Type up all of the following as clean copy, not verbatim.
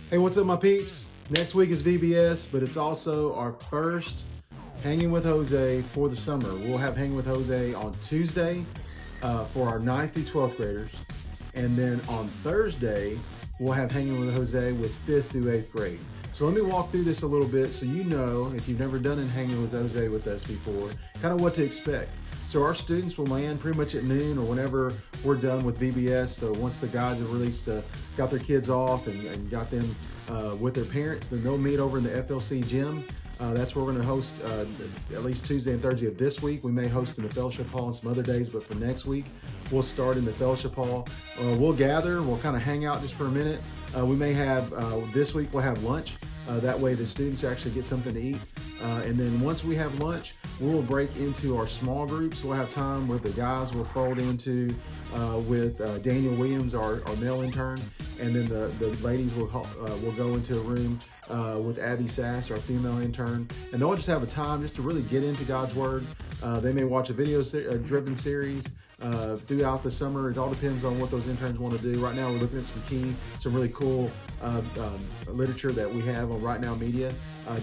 Hey, what's up, my peeps? Next week is VBS, but it's also our first Hanging with Jose for the summer. We'll have Hanging with Jose on Tuesday for our 9th through 12th graders. And then on Thursday, we'll have Hanging with Jose with 5th through 8th grade. So let me walk through this a little bit so you know, if you've never done Hanging with Jose with us before, kind of what to expect. So our students will land pretty much at noon or whenever we're done with VBS. So once the guides have released, got their kids off and got them with their parents, then they'll meet over in the FLC gym. That's where we're going to host at least Tuesday and Thursday of this week. We may host in the fellowship hall on some other days, but for next week, we'll start in the fellowship hall. We'll gather, we'll kind of hang out just for a minute. We may have, this week we'll have lunch. That way the students actually get something to eat. And then once we have lunch, we'll break into our small groups. We'll have time with the guys we'll fold into with Daniel Williams, our male intern. And then the ladies will go into a room with Abby Sass, our female intern. And they'll just have a time just to really get into God's Word. They may watch a video-driven series throughout the summer. It all depends on what those interns want to do. Right now, we're looking at some really cool literature that we have on Right Now Media,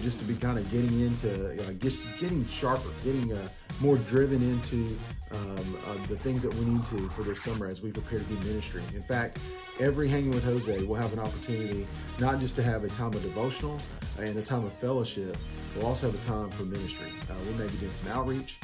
just to be kind of getting into, getting sharper, getting more driven into the things that we need to for this summer as we prepare to do ministry. In fact, every Hanging with Jose will have an opportunity not just to have a time of devotional and a time of fellowship, we'll also have a time for ministry. We may be doing some outreach.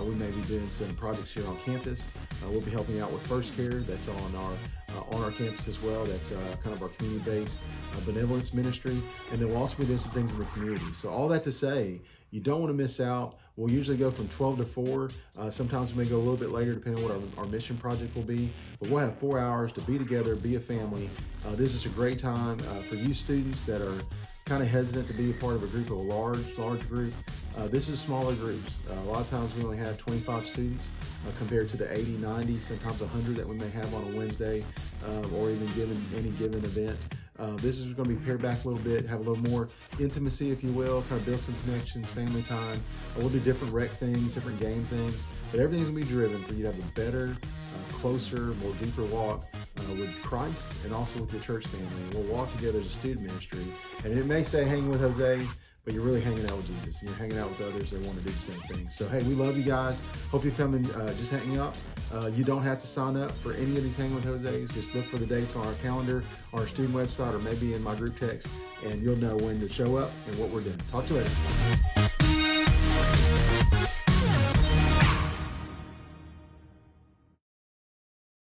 We may be doing some projects here on campus. We'll be helping out with First Care. That's on our campus as well. That's kind of our community-based benevolence ministry. And then we'll also be doing some things in the community. So all that to say, you don't want to miss out. We'll usually go from 12 to 4. Sometimes we may go a little bit later depending on what our mission project will be. But we'll have 4 hours to be together, be a family. This is a great time for you students that are kind of hesitant to be a part of a group, of a large group. This is smaller groups. A lot of times we only have 25 students compared to the 80, 90, sometimes 100 that we may have on a Wednesday or even given any given event. This is going to be pared back a little bit, have a little more intimacy, if you will, kind of build some connections, family time. We'll do different rec things, different game things, but everything's going to be driven for you to have a better, closer, more deeper walk with Christ and also with your church family. And we'll walk together as a student ministry. And it may say Hanging with Jose, but you're really hanging out with Jesus and you're hanging out with others that want to do the same thing. So, hey, we love you guys. Hope you come and just hang out. You don't have to sign up for any of these Hanging with Jose's. Just look for the dates on our calendar, on our student website, or maybe in my group text, and you'll know when to show up and what we're doing. Talk to you later.